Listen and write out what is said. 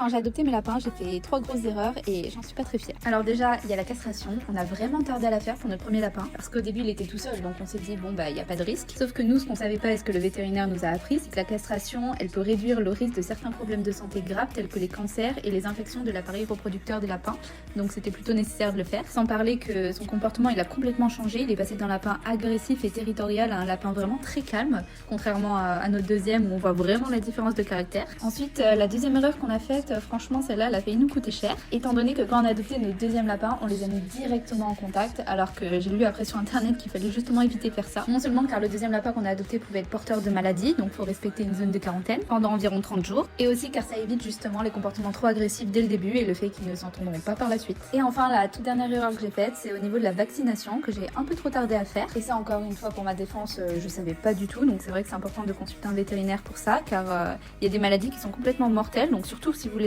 Quand j'ai adopté mes lapins, j'ai fait 3 grosses erreurs et j'en suis pas très fière. Alors déjà, il y a la castration. On a vraiment tardé à la faire pour notre premier lapin parce qu'au début il était tout seul, donc on s'est dit bon bah il y a pas de risque. Sauf que nous, ce qu'on savait pas et ce que le vétérinaire nous a appris, c'est que la castration, elle peut réduire le risque de certains problèmes de santé graves tels que les cancers et les infections de l'appareil reproducteur des lapins. Donc c'était plutôt nécessaire de le faire. Sans parler que son comportement il a complètement changé. Il est passé d'un lapin agressif et territorial à un lapin vraiment très calme, contrairement à notre deuxième où on voit vraiment la différence de caractère. Ensuite, la deuxième erreur qu'on a faite, franchement celle-là, elle a failli nous coûter cher, étant donné que quand on a adopté notre deuxième lapin, on les a mis directement en contact, alors que j'ai lu après sur internet qu'il fallait justement éviter de faire ça. Non seulement car le deuxième lapin qu'on a adopté pouvait être porteur de maladie, donc faut respecter une zone de quarantaine pendant environ 30 jours, et aussi car ça évite justement les comportements trop agressifs dès le début et le fait qu'ils ne s'entendront pas par la suite. Et enfin, la toute dernière erreur que j'ai faite, c'est au niveau de la vaccination que j'ai un peu trop tardé à faire. Et ça, encore une fois, pour ma défense, je savais pas du tout, donc c'est vrai que c'est important de consulter un vétérinaire pour ça, car il y a des maladies qui sont complètement mortelles, donc surtout si vous